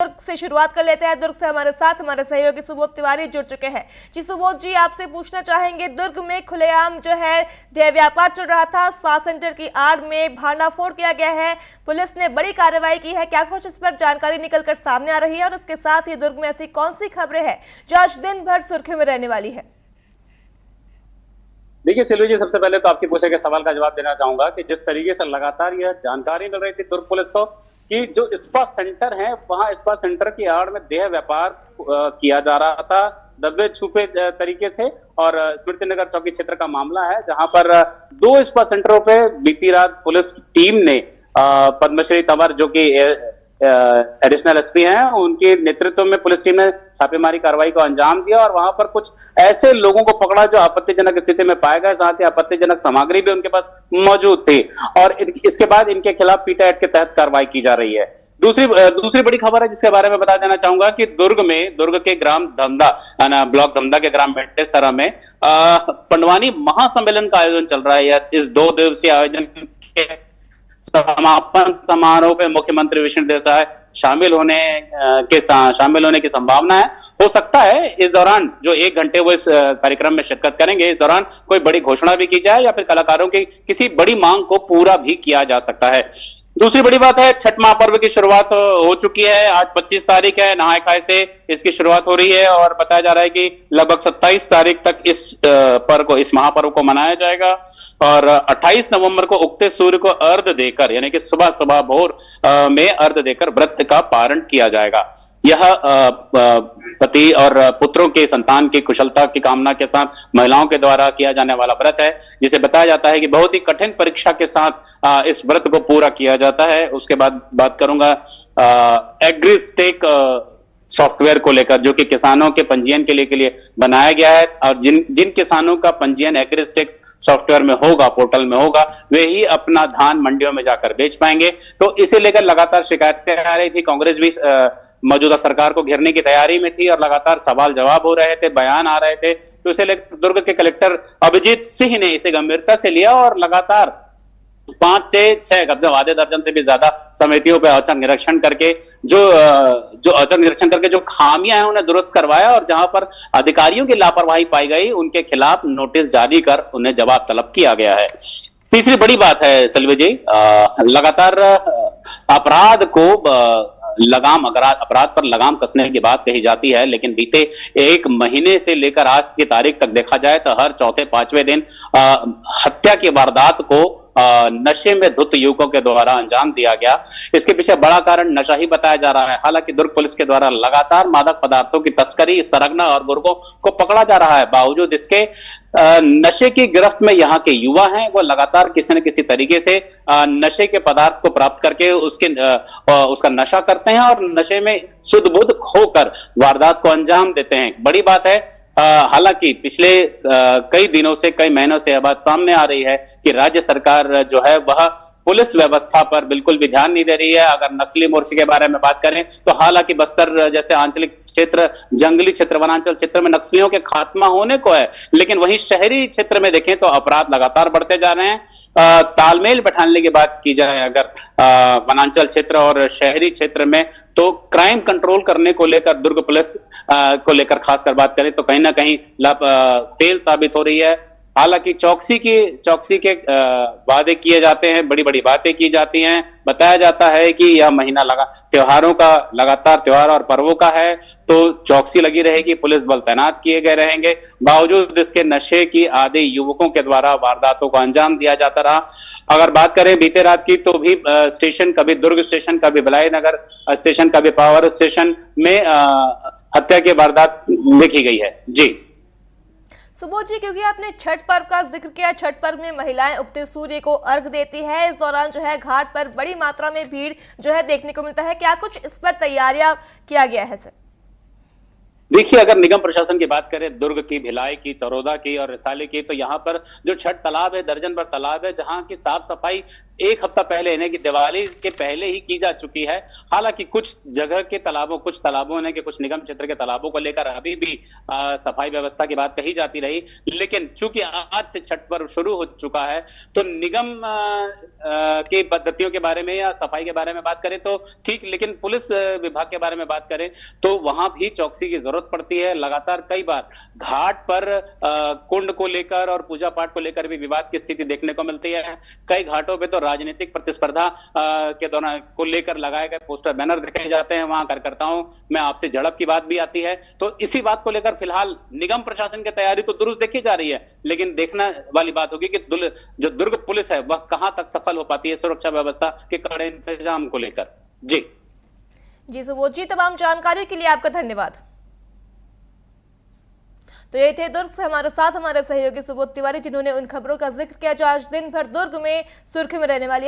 दुर्ग से शुरुआत कर लेते हैं। दुर्ग से हमारे साथ हमारे सहयोगी सुबोध तिवारी जुड़ चुके हैं। जी सुबोध जी, आपसे पूछना चाहेंगे, दुर्ग में खुलेआम जो है देह व्यापार चल रहा था, स्पा सेंटर की आड़ में भांडाफोड़ किया गया है, पुलिस ने बड़ी कार्रवाई की है, क्या कुछ इस पर जानकारी निकलकर सामने आ रही है और उसके साथ ही दुर्ग में ऐसी कौन सी खबरें हैं जो आज दिन भर सुर्खियों में रहने वाली है? देखिए सिल्वी जी, सबसे पहले तो आपके पूछे गए सवाल का जवाब देना चाहूंगा कि जिस तरीके से लगातार यह जानकारी मिल रही थी दुर्ग पुलिस को कि जो स्पा सेंटर है वहां स्पा सेंटर की आड़ में देह व्यापार किया जा रहा था दबे छुपे तरीके से। और स्मृति नगर चौकी क्षेत्र का मामला है जहां पर दो स्पा सेंटरों पे बीती रात पुलिस टीम ने पद्मश्री तंवर जो कि एडिशनल एसपी हैं, उनके नेतृत्व में पुलिस टीम ने छापेमारी कार्रवाई को अंजाम दिया और वहां पर कुछ ऐसे लोगों को पकड़ा जो आपत्तिजनक स्थिति में पाए गए, साथ ही आपत्तिजनक सामग्री भी उनके पास मौजूद थी और इसके बाद इनके खिलाफ पीटा एक्ट के तहत कार्रवाई की जा रही है। दूसरी बड़ी खबर है जिसके बारे में बता देना चाहूंगा कि दुर्ग के ग्राम धमदा ब्लॉक धमदा के ग्राम बेटेसरा में पंडवानी महासम्मेलन का आयोजन चल रहा है। इस 2 दिवसीय आयोजन के समापन समारोह पे मुख्यमंत्री विष्णु देव शामिल होने की संभावना है। हो सकता है इस दौरान जो 1 घंटे वो इस कार्यक्रम में शिरकत करेंगे, इस दौरान कोई बड़ी घोषणा भी की जाए या फिर कलाकारों की किसी बड़ी मांग को पूरा भी किया जा सकता है। दूसरी बड़ी बात है, छठ महापर्व की शुरुआत हो चुकी है। आज 25 तारीख है, नहाय खाए से इसकी शुरुआत हो रही है और बताया जा रहा है कि लगभग 27 तारीख तक इस महापर्व को मनाया जाएगा और 28 नवंबर को उगते सूर्य को अर्घ देकर यानी कि सुबह सुबह भोर में अर्घ देकर व्रत का पारण किया जाएगा। यह पति और पुत्रों के संतान की कुशलता की कामना के साथ महिलाओं के द्वारा किया जाने वाला व्रत है, जिसे बताया जाता है कि बहुत ही कठिन परीक्षा के साथ इस व्रत को पूरा किया जाता है। उसके बाद बात करूंगा एग्रीस्टेक सॉफ्टवेयर को लेकर, जो कि किसानों के पंजीयन के लिए बनाया गया है और जिन किसानों का पंजीयन एग्रीस्टेक सॉफ्टवेयर में होगा, पोर्टल में होगा, वे ही अपना धान मंडियों में जाकर बेच पाएंगे। तो इसे लेकर लगातार शिकायतें आ रही थी। कांग्रेस भी मौजूदा सरकार को घेरने की तैयारी में थी और लगातार सवाल जवाब हो रहे थे, बयान आ रहे थे। तो इसे लेकर दुर्ग के कलेक्टर अभिजीत सिंह ने इसे गंभीरता से लिया और लगातार 5 से 6 आधे दर्जन से भी ज्यादा समितियों पे औचक निरीक्षण करके जो खामियां हैं उन्हें दुरुस्त करवाया और जहां पर अधिकारियों की लापरवाही पाई गई उनके खिलाफ नोटिस जारी कर उन्हें जवाब तलब किया गया है। तीसरी बड़ी बात है सलवे जी, लगातार अपराध पर लगाम कसने की बात कही जाती है, लेकिन बीते 1 महीने से लेकर आज की तारीख तक देखा जाए तो हर चौथे 5वें दिन हत्या की वारदात को नशे में धुत युवकों के द्वारा अंजाम दिया गया। इसके पीछे बड़ा कारण नशा ही बताया जा रहा है। हालांकि दुर्ग पुलिस के द्वारा लगातार मादक पदार्थों की तस्करी, सरगना और बुर्गों को पकड़ा जा रहा है। बावजूद इसके नशे की गिरफ्त में यहाँ के युवा हैं, वो लगातार किसी न किसी तरीके से नशे के पदार्थ को प्राप्त करके उसका नशा करते हैं और नशे में सुध बुध खोकर वारदात को अंजाम देते हैं। बड़ी बात है, हालांकि पिछले कई दिनों से, कई महीनों से यह बात सामने आ रही है कि राज्य सरकार जो है वह पुलिस व्यवस्था पर बिल्कुल भी ध्यान नहीं दे रही है। अगर नक्सली मोर्चे के बारे में बात करें तो हालांकि बस्तर जैसे आंचलिक क्षेत्र, जंगली क्षेत्र, वनांचल क्षेत्र में नक्सलियों के खात्मा होने को है, लेकिन वहीं शहरी क्षेत्र में देखें तो अपराध लगातार बढ़ते जा रहे हैं। तालमेल बैठाने की बात की जाए अगर वनांचल क्षेत्र और शहरी क्षेत्र में, तो क्राइम कंट्रोल करने को लेकर दुर्ग पुलिस को लेकर खासकर बात करें तो कहीं ना कहीं फेल साबित हो रही है। हालांकि चौकसी के वादे किए जाते हैं, बड़ी बड़ी बातें की जाती हैं। बताया जाता है कि यह महीना त्योहारों का, लगातार त्योहार और पर्वों का है, तो चौकसी लगी रहेगी, पुलिस बल तैनात किए गए रहेंगे। बावजूद इसके नशे की आदि युवकों के द्वारा वारदातों को अंजाम दिया जाता रहा। अगर बात करें बीते रात की तो भी स्टेशन, कभी दुर्ग स्टेशन, कभी भिलाई नगर स्टेशन, कभी पावर स्टेशन में हत्या की वारदात देखी गई है। जी सुबोध जी, क्योंकि आपने छठ पर्व का जिक्र किया, छठ पर्व में महिलाएं उगते सूर्य को अर्घ देती है। इस दौरान जो है घाट पर बड़ी मात्रा में भीड़ जो है देखने को मिलता है, क्या कुछ इस पर तैयारियां किया गया है सर? देखिए, अगर निगम प्रशासन की बात करें दुर्ग की, भिलाई की, चरौदा की और रिसाली की, तो यहाँ पर जो छठ तालाब है, दर्जन भर तालाब है जहाँ की साफ सफाई एक हफ्ता पहले यानी कि दिवाली के पहले ही की जा चुकी है। हालांकि कुछ जगह के तालाबों, कुछ तालाबों ने, कि कुछ निगम क्षेत्र के तालाबों को लेकर अभी भी सफाई व्यवस्था की बात कही जाती रही, लेकिन चूंकि आज से छठ पर्व शुरू हो चुका है तो निगम की पद्धतियों के बारे में या सफाई के बारे में बात करें तो ठीक, लेकिन पुलिस विभाग के बारे में बात करें तो वहां भी चौकसी की जरूरत पड़ती है। लगातार कई बार घाट पर कुंड को लेकर और पूजा पाठ को लेकर भी विवाद की स्थिति देखने को मिलती है। कई घाटों पे तो राजनीतिक प्रतिस्पर्धा के दौरान को लेकर लगाए गए पोस्टर बैनर दिखाए जाते हैं, वहां कार्यकर्ताओं में आपसी झड़प की बात भी आती है। तो इसी बात को लेकर फिलहाल निगम प्रशासन की तैयारी तो दुरुस्त देखी जा रही है, लेकिन देखना वाली बात होगी कि जो दुर्ग पुलिस है वह कहां तक सफल हो पाती है सुरक्षा व्यवस्था के कड़े इंतजाम को लेकर। जी सुबोध जी, तमाम जानकारी के लिए आपका धन्यवाद। तो ये थे दुर्ग से हमारे साथ हमारे सहयोगी सुबोध तिवारी, जिन्होंने उन खबरों का जिक्र किया जो आज दिन भर दुर्ग में सुर्खी में रहने वाली है।